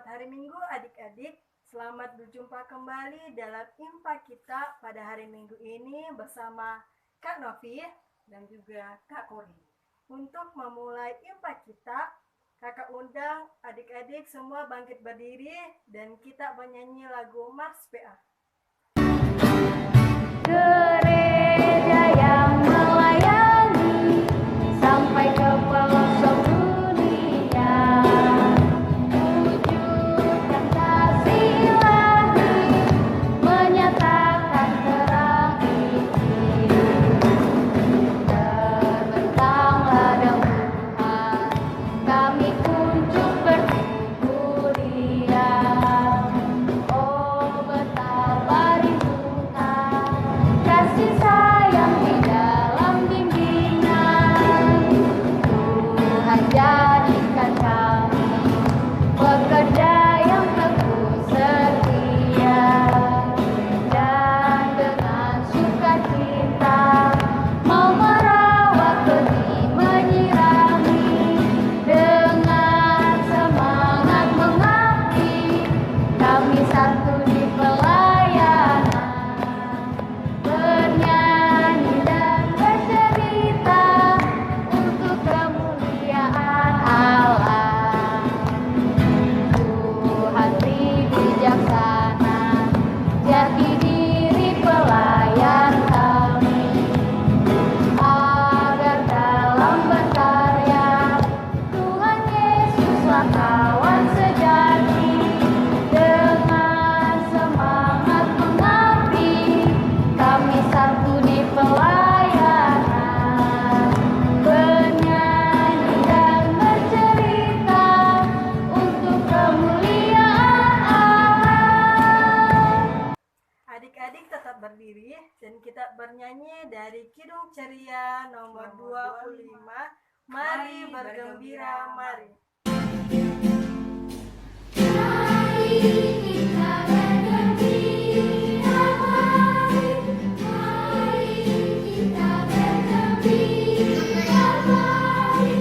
Selamat hari Minggu adik-adik. Selamat berjumpa kembali dalam IMPA kita pada hari Minggu ini bersama Kak Novi dan juga Kak Kori. Untuk memulai IMPA kita, Kakak undang adik-adik semua bangkit berdiri dan kita menyanyi lagu Mars PA. Gereja yang melayani sampai ke pelosok dunia, wujudkan kasih ilahi, menyatakan terang Injil. Terbentanglah daun Tuhan, kami kunjung bertemu Dia. Oh, betapa rindukan kasih sayang di dalam bimbingan. Tuhan jadikan kami pekerja yang teguh setia, dan dengan sukacita mau merawat benih, menyirami, dengan semangat mengabdi. Kami satu di pelayanan, bernyanyi dan bercerita untuk kemuliaan Allah. Tuhan bijaksana, jati diri pelayan kami, agar dalam berkarya Tuhan Yesuslah kawan sejati. Dengan semangat mengabdi, kami satu di pelayanan, bernyanyi dan bercerita untuk kemuliaan Allah. Adik-adik tetap berdiri dan kita bernyanyi dari Kidung Ceria nomor 25. Mari bergembira, mari. Mari kita bergembira, mari kita bergembira, mari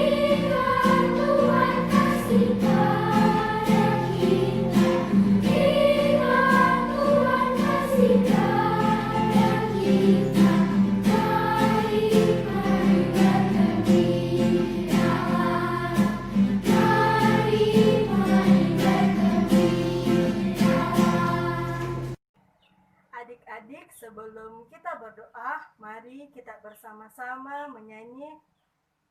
ingat Tuhan kasih pada kita, ingat Tuhan kasih pada kita. Mari bergembiralah, mari bergembiralah. Adik-adik, sebelum kita berdoa, mari kita bersama-sama menyanyi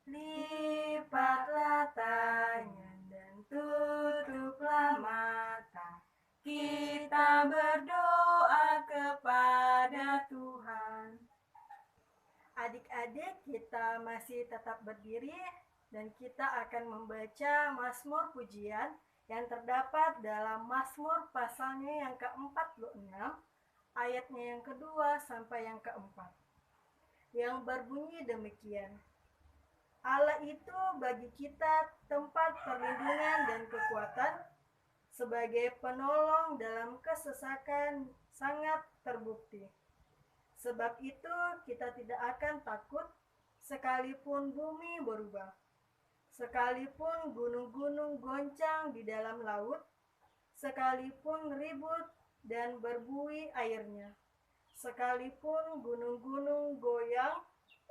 Lipatlah tangan dan tutuplah mata, kita berdoa kepada Tuhan. Adik-adik, kita masih tetap berdiri dan kita akan membaca Mazmur Pujian yang terdapat dalam Mazmur pasalnya yang ke-46, ayatnya yang kedua sampai yang keempat, yang berbunyi demikian. Allah itu bagi kita tempat perlindungan dan kekuatan, sebagai penolong dalam kesesakan sangat terbukti. Sebab itu kita tidak akan takut, sekalipun bumi berubah, sekalipun gunung-gunung goncang di dalam laut, sekalipun ribut dan berbuih airnya, sekalipun gunung-gunung goyang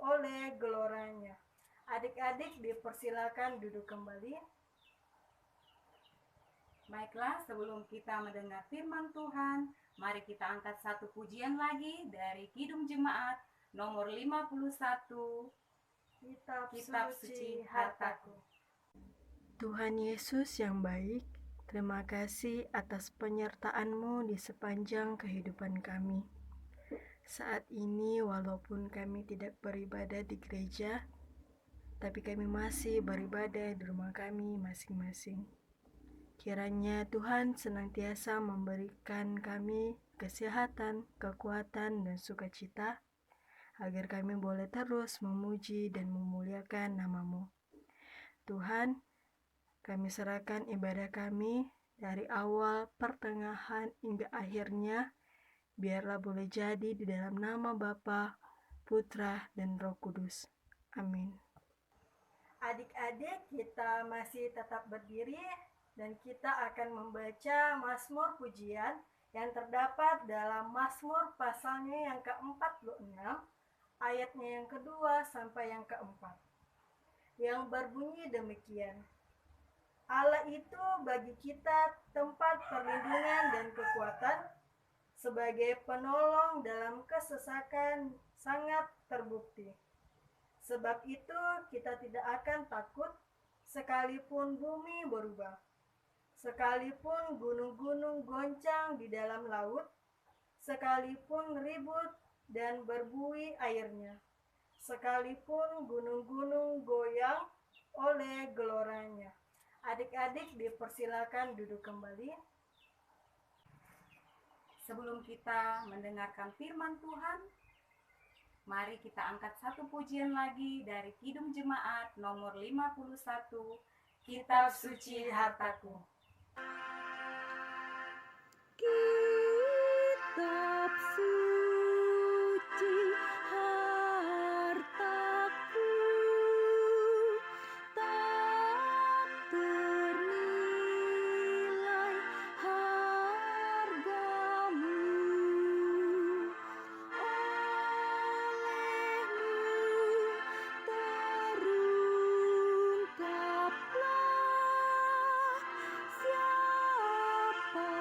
oleh geloranya. Adik-adik dipersilakan duduk kembali. Baiklah, sebelum kita mendengar firman Tuhan, mari kita angkat satu pujian lagi dari Kidung Jemaat nomor 51, Kitab Suci Hartaku. Tuhan Yesus yang baik, terima kasih atas penyertaan-Mu di sepanjang kehidupan kami. Saat ini walaupun kami tidak beribadah di gereja, tapi kami masih beribadah di rumah kami masing-masing. Kiranya Tuhan senantiasa memberikan kami kesehatan, kekuatan, dan sukacita, agar kami boleh terus memuji dan memuliakan nama-Mu. Tuhan, kami serahkan ibadah kami dari awal, pertengahan, hingga akhirnya, biarlah boleh jadi di dalam nama Bapa, Putra, dan Roh Kudus. Amin. Adik-adik, kita masih tetap berdiri Dan kita akan membaca Mazmur Pujian yang terdapat dalam Mazmur pasalnya yang ke-46, ayatnya yang kedua sampai yang keempat, yang berbunyi demikian. Allah itu bagi kita tempat perlindungan dan kekuatan, sebagai penolong dalam kesesakan sangat terbukti. Sebab itu kita tidak akan takut, sekalipun bumi berubah, sekalipun gunung-gunung goncang di dalam laut, sekalipun ribut dan berbuih airnya, sekalipun gunung-gunung goyang oleh geloranya. Adik-adik dipersilakan duduk kembali. Sebelum kita mendengarkan firman Tuhan, mari kita angkat satu pujian lagi dari Kidung Jemaat nomor 51, Kitab Suci Hartaku. Kitab suci hartaku, tak ternilai hargamu. Olehmu terungkaplah siapaku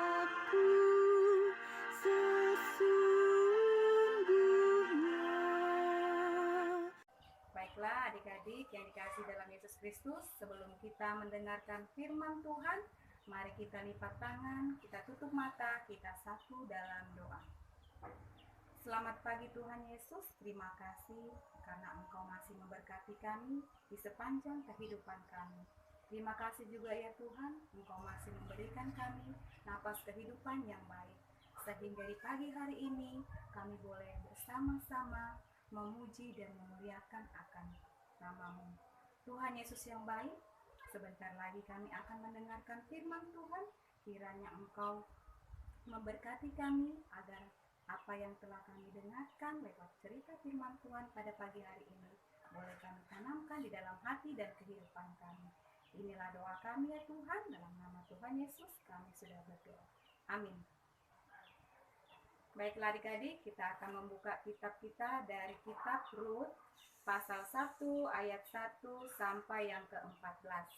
sesungguhnya. Baiklah adik-adik yang dikasihi dalam Yesus Kristus, sebelum kita mendengarkan firman Tuhan, mari kita lipat tangan, kita tutup mata, kita satu dalam doa. Selamat pagi Tuhan Yesus, terima kasih karena Engkau masih memberkati kami di sepanjang kehidupan kami. Terima kasih juga ya Tuhan, Engkau masih memberikan kami napas kehidupan yang baik. Sehingga di pagi hari ini kami boleh bersama-sama memuji dan memuliakan akan nama-Mu. Tuhan Yesus yang baik, sebentar lagi kami akan mendengarkan firman Tuhan. Kiranya Engkau memberkati kami agar apa yang telah kami dengarkan lewat cerita firman Tuhan pada pagi hari ini boleh kami tanamkan di dalam hati dan kehidupan kami. Inilah doa kami ya Tuhan, dalam nama Tuhan Yesus kami sudah berdoa. Amin. Baiklah adik-adik, kita akan membuka kitab kita dari kitab Rut pasal 1 ayat 1 sampai yang ke-14.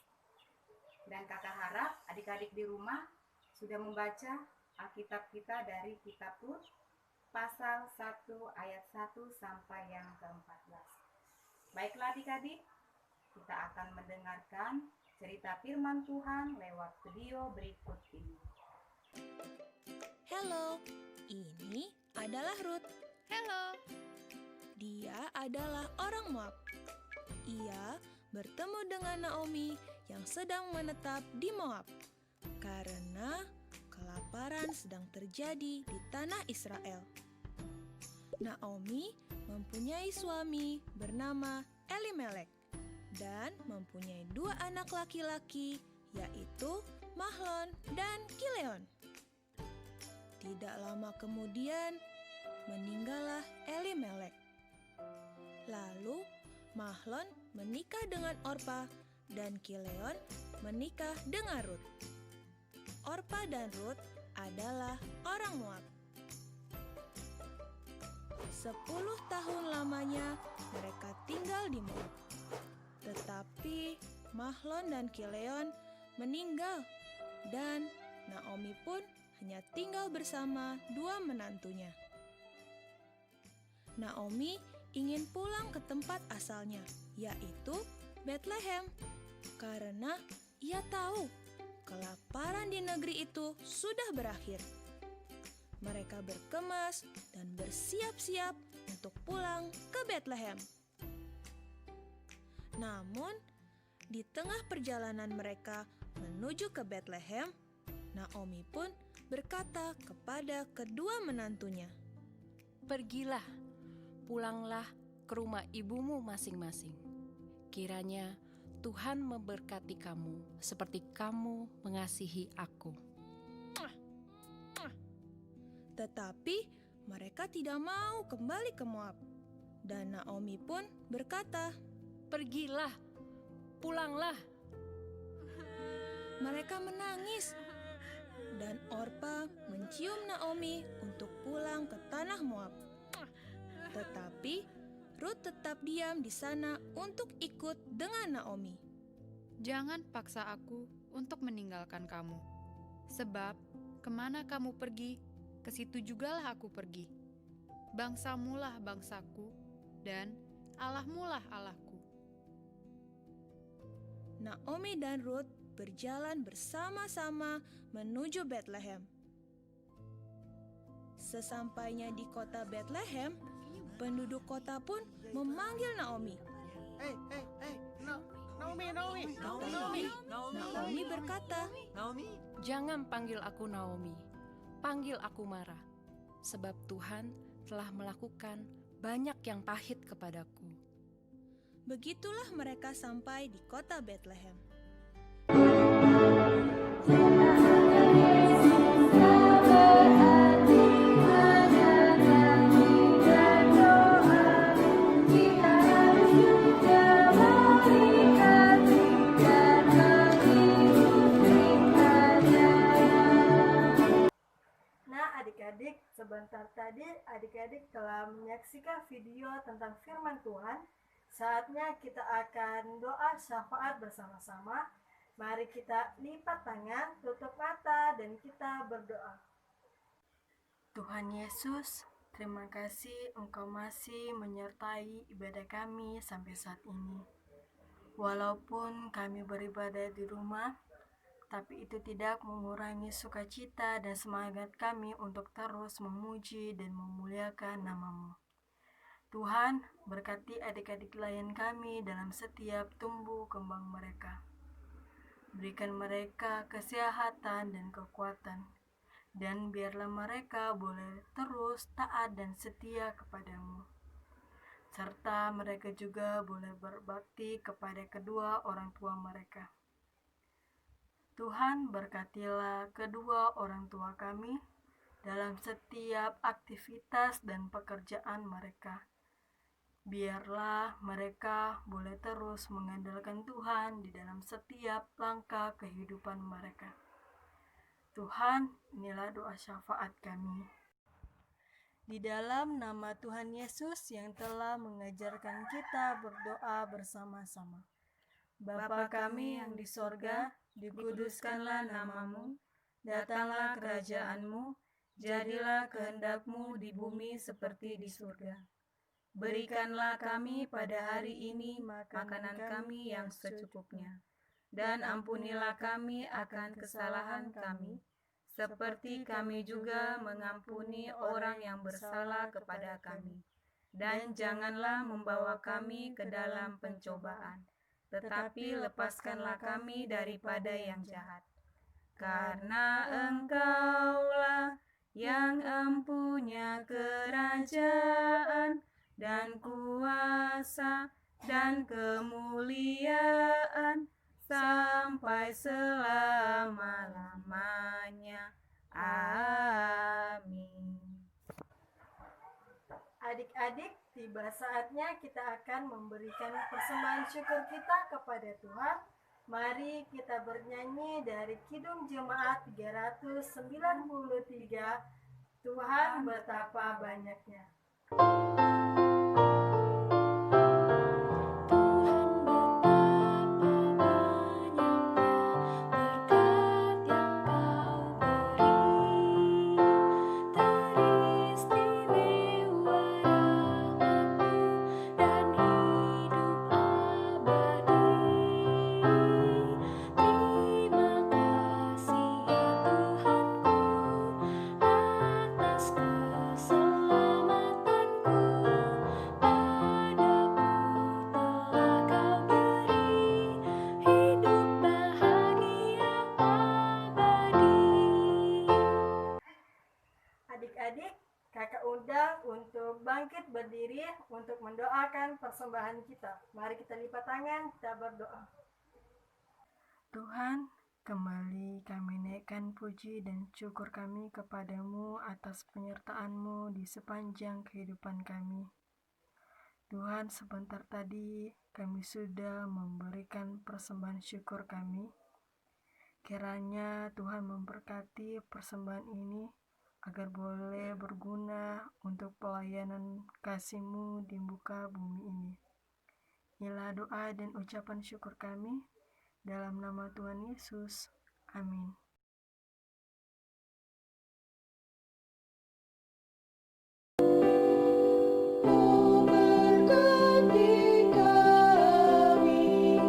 Dan kakak harap adik-adik di rumah sudah membaca Alkitab kita dari kitab Rut pasal 1 ayat 1 sampai yang ke-14. Baiklah adik-adik, kita akan mendengarkan cerita firman Tuhan lewat video berikut ini. Hello, ini adalah Ruth. Halo, Dia adalah orang Moab. Ia bertemu dengan Naomi yang sedang menetap di Moab karena kelaparan sedang terjadi di tanah Israel. Naomi mempunyai suami bernama Elimelek dan mempunyai 2 anak laki-laki, yaitu Mahlon dan Kileon. Tidak lama kemudian meninggallah Elimelek. Lalu Mahlon menikah dengan Orpa dan Kileon menikah dengan Rut. Orpa dan Rut adalah orang Moab. 10 tahun lamanya mereka tinggal di Moab. Tetapi Mahlon dan Kileon meninggal dan Naomi pun hanya tinggal bersama 2 menantunya. Naomi ingin pulang ke tempat asalnya, yaitu Bethlehem, karena ia tahu kelaparan di negeri itu sudah berakhir. Mereka berkemas dan bersiap-siap untuk pulang ke Bethlehem. Namun, di tengah perjalanan mereka menuju ke Bethlehem, Naomi pun berkata kepada kedua menantunya, pergilah, pulanglah ke rumah ibumu masing-masing. Kiranya Tuhan memberkati kamu seperti kamu mengasihi aku. tetapi mereka tidak mau kembali ke Moab. Dan Naomi pun berkata, Pergilah, pulanglah. mereka menangis. Dan Orpa mencium Naomi untuk pulang ke tanah Moab. Tetapi Rut tetap diam di sana untuk ikut dengan Naomi. Jangan paksa aku untuk meninggalkan kamu. Sebab kemana kamu pergi, ke situ jugalah aku pergi. Bangsamulah bangsaku, dan Allahmulah Allahku. Naomi dan Rut berjalan bersama-sama menuju Betlehem. Sesampainya di kota Betlehem, penduduk kota pun memanggil Naomi. Naomi berkata, Jangan panggil aku Naomi, panggil aku Mara, sebab Tuhan telah melakukan banyak yang pahit kepadaku. begitulah mereka sampai di kota Betlehem. Nah, adik-adik, sebentar tadi adik-adik telah menyaksikan video tentang firman Tuhan. Saatnya kita akan doa syafaat bersama-sama. Mari kita lipat tangan, tutup mata, dan kita berdoa. Tuhan Yesus, terima kasih Engkau masih menyertai ibadah kami sampai saat ini. Walaupun kami beribadah di rumah, tapi itu tidak mengurangi sukacita dan semangat kami untuk terus memuji dan memuliakan nama-Mu. Tuhan, berkati adik-adik layan kami dalam setiap tumbuh kembang mereka. Berikan mereka kesehatan dan kekuatan, dan biarlah mereka boleh terus taat dan setia kepadamu. Serta mereka juga boleh berbakti kepada kedua orang tua mereka. Tuhan, berkatilah kedua orang tua kami dalam setiap aktivitas dan pekerjaan mereka. Biarlah mereka boleh terus mengandalkan Tuhan di dalam setiap langkah kehidupan mereka. Tuhan, inilah doa syafaat kami. Di dalam nama Tuhan Yesus yang telah mengajarkan kita berdoa bersama-sama. Bapa kami yang di sorga, dikuduskanlah nama-Mu, datanglah kerajaan-Mu, jadilah kehendak-Mu di bumi seperti di surga. Berikanlah kami pada hari ini makanan kami yang secukupnya, dan ampunilah kami akan kesalahan kami, seperti kami juga mengampuni orang yang bersalah kepada kami. Dan janganlah membawa kami ke dalam pencobaan, tetapi lepaskanlah kami daripada yang jahat. Karena Engkaulah yang empunya kerajaan dan kuasa dan kemuliaan sampai selama-lamanya. Amin. Adik-adik, tiba saatnya kita akan memberikan persembahan syukur kita kepada Tuhan. Mari kita bernyanyi dari Kidung Jemaat 393, Tuhan betapa banyaknya. Adik-adik, kakak undang untuk bangkit berdiri untuk mendoakan persembahan kita. Mari kita lipat tangan, kita berdoa. Tuhan, kembali kami naikkan puji dan syukur kami kepadamu atas penyertaan-Mu di sepanjang kehidupan kami. Tuhan, sebentar tadi kami sudah memberikan persembahan syukur kami. Kiranya Tuhan memberkati persembahan ini agar boleh berguna untuk pelayanan kasih-Mu di muka bumi ini. Inilah doa dan ucapan syukur kami dalam nama Tuhan Yesus. Amin. Berkati kami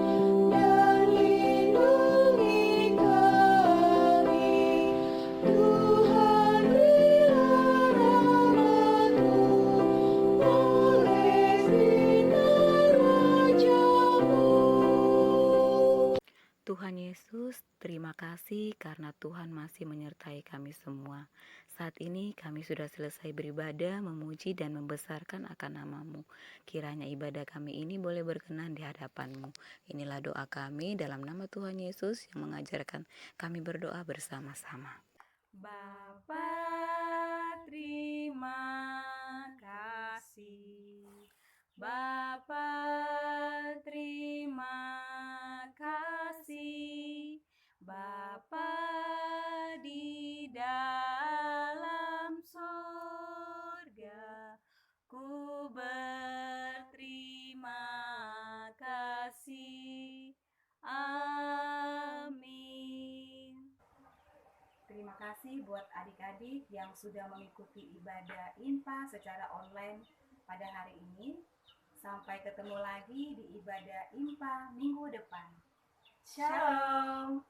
dan lindungi kami, Tuhan bila rahmat-Mu oleh sinar wajah-Mu. Tuhan Yesus, terima kasih karena Tuhan masih menyertai kami semua. Saat ini kami sudah selesai beribadah, memuji dan membesarkan akan nama-Mu. Kiranya ibadah kami ini boleh berkenan di hadapan-Mu. Inilah doa kami dalam nama Tuhan Yesus yang mengajarkan kami berdoa bersama-sama. Bapa, terima kasih. Bapa, terima kasih. Bapa di dalam sorga, ku berterima kasih. Amin. Terima kasih buat adik-adik yang sudah mengikuti ibadah INPA secara online pada hari ini. Sampai ketemu lagi di ibadah INPA minggu depan. Shalom.